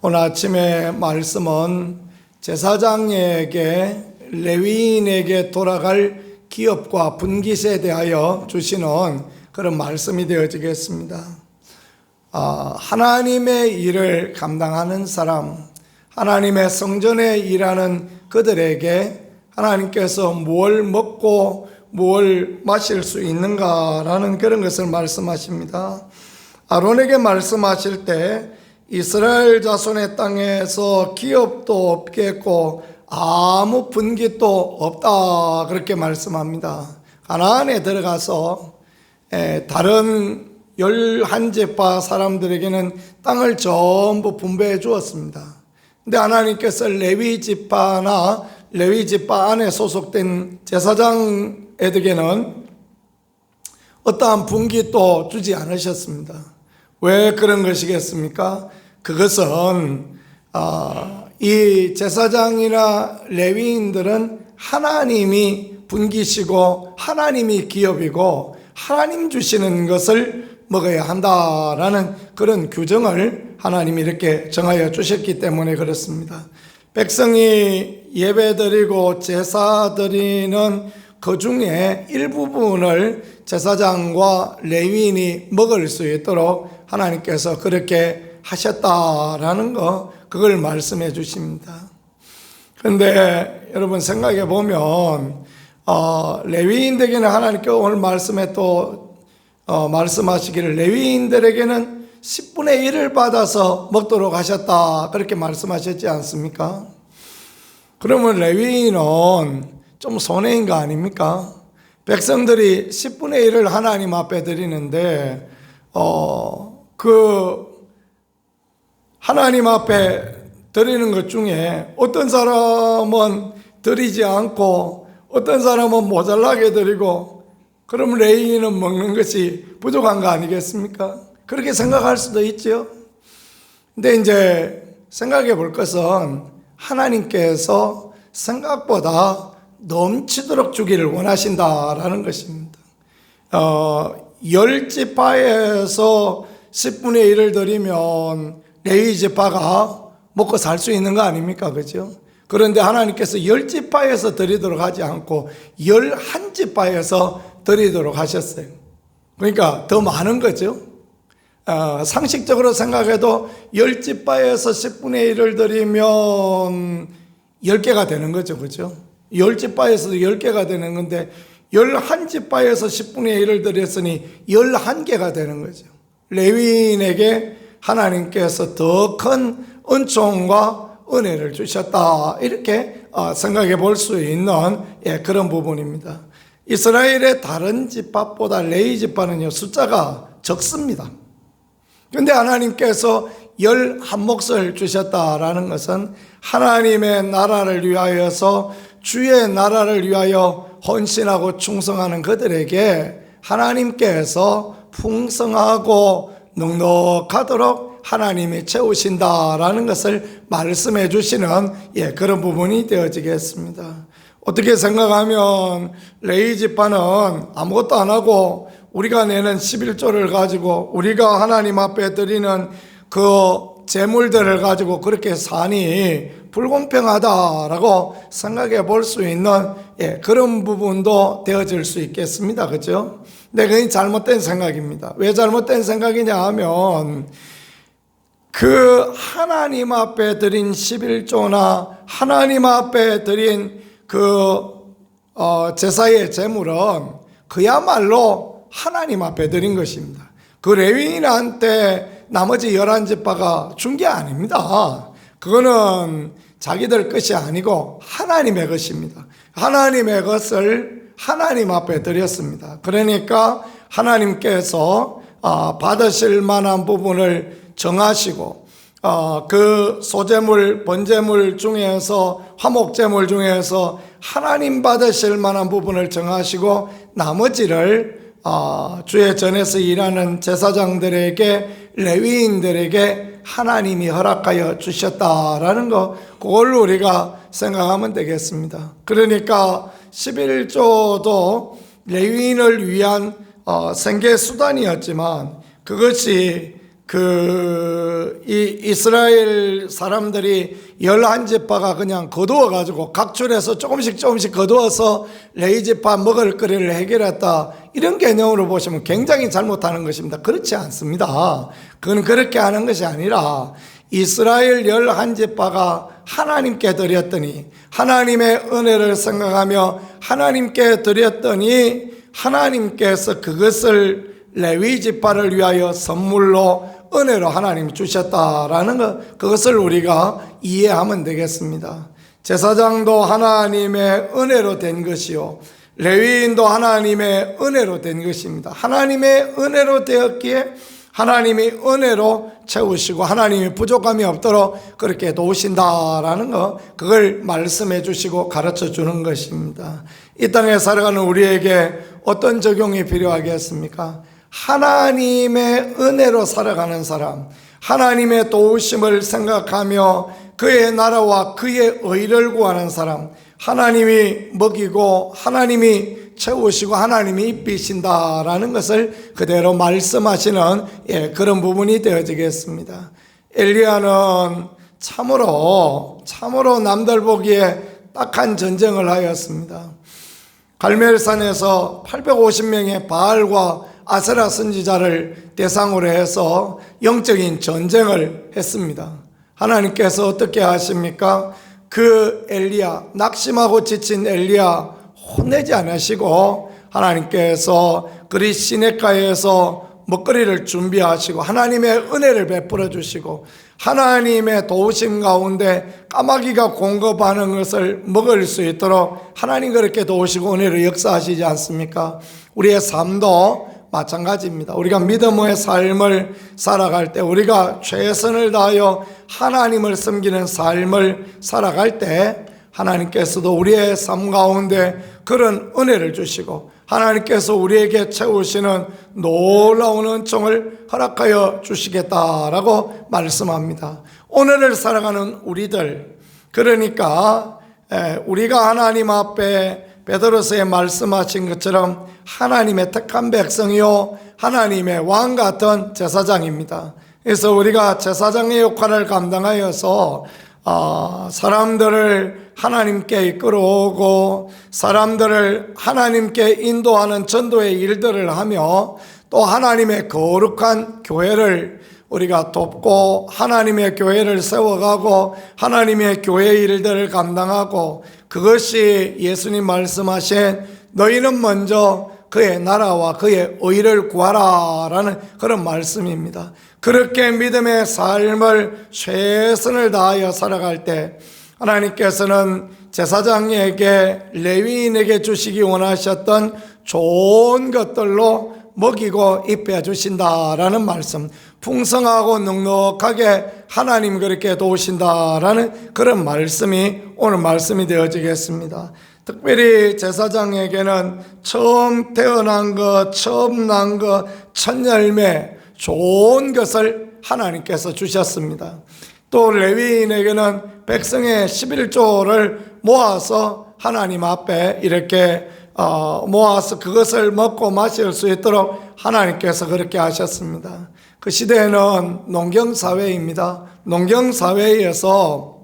오늘 아침에 말씀은 제사장에게 레위인에게 돌아갈 기업과 분깃에 대하여 주시는 그런 말씀이 되어지겠습니다. 하나님의 일을 감당하는 사람, 하나님의 성전에 일하는 그들에게 하나님께서 뭘 먹고 뭘 마실 수 있는가라는 그런 것을 말씀하십니다. 아론에게 말씀하실 때 이스라엘 자손의 땅에서 기업도 없겠고 아무 분깃도 없다 그렇게 말씀합니다. 가나안에 들어가서 다른 11지파 사람들에게는 땅을 전부 분배해 주었습니다. 근데 하나님께서 레위지파나 레위지파 안에 소속된 제사장에게는 어떠한 분깃도 주지 않으셨습니다. 왜 그런 것이겠습니까? 그것은 이 제사장이나 레위인들은 하나님이 분깃이고 하나님이 기업이고 하나님 주시는 것을 먹어야 한다라는 그런 규정을 하나님이 이렇게 정하여 주셨기 때문에 그렇습니다. 백성이 예배드리고 제사드리는 그 중에 일부분을 제사장과 레위인이 먹을 수 있도록 하나님께서 그렇게 하셨다라는 거, 그걸 말씀해 주십니다. 그런데 여러분 생각해 보면 레위인들에게는 하나님께 오늘 말씀에 또 말씀하시기를 레위인들에게는 10분의 1을 받아서 먹도록 하셨다 그렇게 말씀하셨지 않습니까? 그러면 레위인은 좀 손해인 거 아닙니까? 백성들이 10분의 1을 하나님 앞에 드리는데 그 하나님 앞에 드리는 것 중에 어떤 사람은 드리지 않고 어떤 사람은 모자라게 드리고, 그럼 레위인은 먹는 것이 부족한 거 아니겠습니까? 그렇게 생각할 수도 있죠. 근데 이제 생각해 볼 것은 하나님께서 생각보다 넘치도록 주기를 원하신다라는 것입니다. 10지파에서 10분의 1을 드리면 레위지파가 먹고 살 수 있는 거 아닙니까? 그죠? 그런데 하나님께서 10지파에서 드리도록 하지 않고 11지파에서 드리도록 하셨어요. 그러니까 더 많은 거죠. 상식적으로 생각해도 10지파에서 10분의 1을 드리면 10개가 되는 거죠. 그죠? 10지파에서도 10개가 되는 건데 11지파에서 10분의 1을 드렸으니 11개가 되는 거죠. 레위인에게 하나님께서 더 큰 은총과 은혜를 주셨다 이렇게 생각해 볼 수 있는 그런 부분입니다. 이스라엘의 다른 지파보다 레위 지파는요 숫자가 적습니다. 그런데 하나님께서 11몫을 주셨다라는 것은 하나님의 나라를 위하여서 주의 나라를 위하여 헌신하고 충성하는 그들에게 하나님께서 풍성하고 넉넉하도록 하나님이 채우신다라는 것을 말씀해 주시는 그런 부분이 되어지겠습니다. 어떻게 생각하면 레위 지파는 아무것도 안 하고 우리가 내는 11조를 가지고 우리가 하나님 앞에 드리는 그 재물들을 가지고 그렇게 사니 불공평하다라고 생각해 볼 수 있는 그런 부분도 되어질 수 있겠습니다. 그렇죠? 근데 그건 잘못된 생각입니다. 왜 잘못된 생각이냐 하면 그 하나님 앞에 드린 11조나 하나님 앞에 드린 그 제사의 제물은 그야말로 하나님 앞에 드린 것입니다. 그 레위인한테 나머지 11지파가 준 게 아닙니다. 그거는 자기들 것이 아니고 하나님의 것입니다. 하나님의 것을 하나님 앞에 드렸습니다. 그러니까 하나님께서 받으실 만한 부분을 정하시고 그 소재물, 번제물 중에서 화목제물 중에서 하나님 받으실 만한 부분을 정하시고 나머지를 주의 전에서 일하는 제사장들에게 레위인들에게 하나님이 허락하여 주셨다라는 거, 그걸 우리가 생각하면 되겠습니다. 그러니까 11조도 레위인을 위한 생계 수단이었지만 그것이 이 이스라엘 사람들이 11지파가 그냥 거두어가지고 각출해서 조금씩 거두어서 레위지파 먹을 거리를 해결했다, 이런 개념으로 보시면 굉장히 잘못하는 것입니다. 그렇지 않습니다. 그건 그렇게 하는 것이 아니라 이스라엘 11지파가 하나님께 드렸더니, 하나님의 은혜를 생각하며 하나님께 드렸더니 하나님께서 그것을 레위지파를 위하여 선물로 은혜로 하나님이 주셨다라는 것, 그것을 우리가 이해하면 되겠습니다. 제사장도 하나님의 은혜로 된 것이요, 레위인도 하나님의 은혜로 된 것입니다. 하나님의 은혜로 되었기에 하나님이 은혜로 채우시고 하나님이 부족함이 없도록 그렇게 도우신다라는 것, 그걸 말씀해 주시고 가르쳐 주는 것입니다. 이 땅에 살아가는 우리에게 어떤 적용이 필요하겠습니까? 하나님의 은혜로 살아가는 사람, 하나님의 도우심을 생각하며 그의 나라와 그의 의를 구하는 사람, 하나님이 먹이고 하나님이 채우시고 하나님이 입히신다라는 것을 그대로 말씀하시는 그런 부분이 되어지겠습니다. 엘리야는 참으로 남들 보기에 딱한 전쟁을 하였습니다. 갈멜산에서 850명의 바알과 아세라 선지자를 대상으로 해서 영적인 전쟁을 했습니다. 하나님께서 어떻게 하십니까? 그 엘리야, 낙심하고 지친 엘리야 혼내지 않으시고 하나님께서 그리 시내가에서 먹거리를 준비하시고 하나님의 은혜를 베풀어 주시고 하나님의 도우심 가운데 까마귀가 공급하는 것을 먹을 수 있도록 하나님 그렇게 도우시고 은혜를 역사하시지 않습니까? 우리의 삶도 마찬가지입니다. 우리가 믿음의 삶을 살아갈 때, 우리가 최선을 다하여 하나님을 섬기는 삶을 살아갈 때 하나님께서도 우리의 삶 가운데 그런 은혜를 주시고 하나님께서 우리에게 채우시는 놀라운 은총을 허락하여 주시겠다라고 말씀합니다. 오늘을 살아가는 우리들, 그러니까 우리가 하나님 앞에 베드로서에 말씀하신 것처럼 하나님의 택한 백성이요 하나님의 왕 같은 제사장입니다. 그래서 우리가 제사장의 역할을 감당하여서 사람들을 하나님께 이끌어오고 사람들을 하나님께 인도하는 전도의 일들을 하며 또 하나님의 거룩한 교회를 우리가 돕고 하나님의 교회를 세워가고 하나님의 교회 일들을 감당하고, 그것이 예수님 말씀하신 너희는 먼저 그의 나라와 그의 의를 구하라 라는 그런 말씀입니다. 그렇게 믿음의 삶을 최선을 다하여 살아갈 때 하나님께서는 제사장에게 레위인에게 주시기 원하셨던 좋은 것들로 먹이고 입혀 주신다라는 말씀, 풍성하고 넉넉하게 하나님 그렇게 도우신다라는 그런 말씀이 오늘 말씀이 되어지겠습니다. 특별히 제사장에게는 처음 태어난 것, 처음 난 것, 첫 열매, 좋은 것을 하나님께서 주셨습니다. 또 레위인에게는 백성의 11조를 모아서 하나님 앞에 이렇게 모아서 그것을 먹고 마실 수 있도록 하나님께서 그렇게 하셨습니다. 그 시대에는 농경사회입니다. 농경사회에서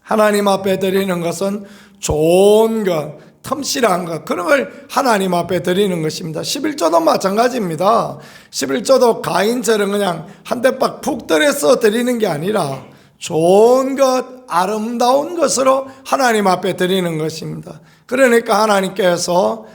하나님 앞에 드리는 것은 좋은 것, 틈실한 것, 그런 걸 하나님 앞에 드리는 것입니다. 11조도 마찬가지입니다. 11조도 가인처럼 그냥 한 대박 푹 들여서 드리는 게 아니라 좋은 것, 아름다운 것으로 하나님 앞에 드리는 것입니다. 그러니까 하나님께서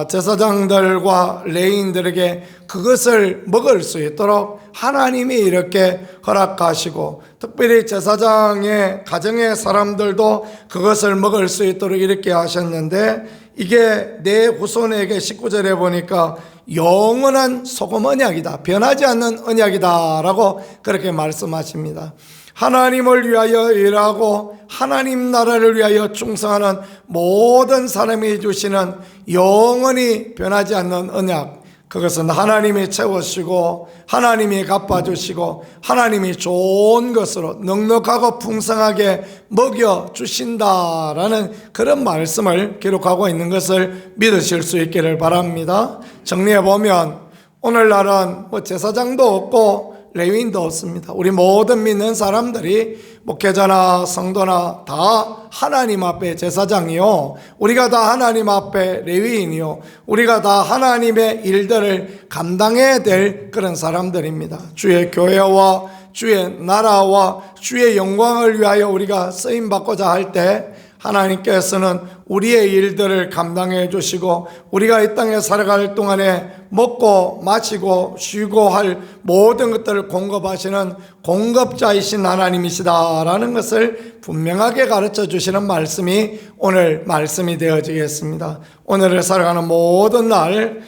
제사장들과 레위인들에게 그것을 먹을 수 있도록 하나님이 이렇게 허락하시고, 특별히 제사장의 가정의 사람들도 그것을 먹을 수 있도록 이렇게 하셨는데, 이게 내 후손에게 19절에 보니까 영원한 소금 언약이다, 변하지 않는 언약이다 라고 그렇게 말씀하십니다. 하나님을 위하여 일하고 하나님 나라를 위하여 충성하는 모든 사람이 주시는 영원히 변하지 않는 언약, 그것은 하나님이 채우시고 하나님이 갚아주시고 하나님이 좋은 것으로 넉넉하고 풍성하게 먹여주신다라는 그런 말씀을 기록하고 있는 것을 믿으실 수 있기를 바랍니다. 정리해보면 오늘날은 제사장도 없고 레위인도 없습니다. 우리 모든 믿는 사람들이 목회자나 성도나 다 하나님 앞에 제사장이요, 우리가 다 하나님 앞에 레위인이요, 우리가 다 하나님의 일들을 감당해야 될 그런 사람들입니다. 주의 교회와 주의 나라와 주의 영광을 위하여 우리가 쓰임받고자 할 때 하나님께서는 우리의 일들을 감당해 주시고, 우리가 이 땅에 살아갈 동안에 먹고 마시고 쉬고 할 모든 것들을 공급하시는 공급자이신 하나님이시다라는 것을 분명하게 가르쳐 주시는 말씀이 오늘 말씀이 되어지겠습니다. 오늘을 살아가는 모든 날,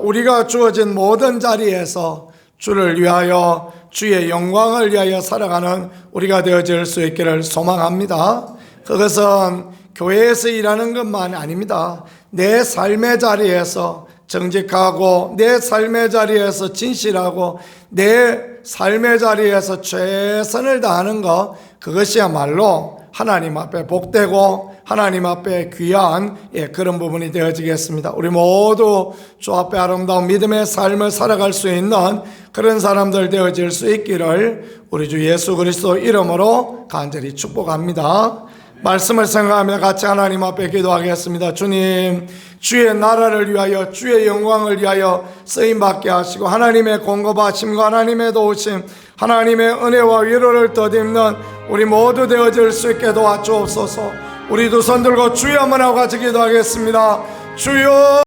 우리가 주어진 모든 자리에서 주를 위하여, 주의 영광을 위하여 살아가는 우리가 되어질 수 있기를 소망합니다. 그것은 교회에서 일하는 것만 아닙니다. 내 삶의 자리에서 정직하고, 내 삶의 자리에서 진실하고, 내 삶의 자리에서 최선을 다하는 것, 그것이야말로 하나님 앞에 복되고 하나님 앞에 귀한 그런 부분이 되어지겠습니다. 우리 모두 주 앞에 아름다운 믿음의 삶을 살아갈 수 있는 그런 사람들 되어질 수 있기를 우리 주 예수 그리스도 이름으로 간절히 축복합니다. 말씀을 생각하며 같이 하나님 앞에 기도하겠습니다. 주님, 주의 나라를 위하여, 주의 영광을 위하여 쓰임받게 하시고, 하나님의 공급하심과 하나님의 도우심, 하나님의 은혜와 위로를 덧입는 우리 모두 되어질 수 있게 도와주옵소서. 우리 두 손 들고 주여 한번 하고 같이 기도하겠습니다. 주여.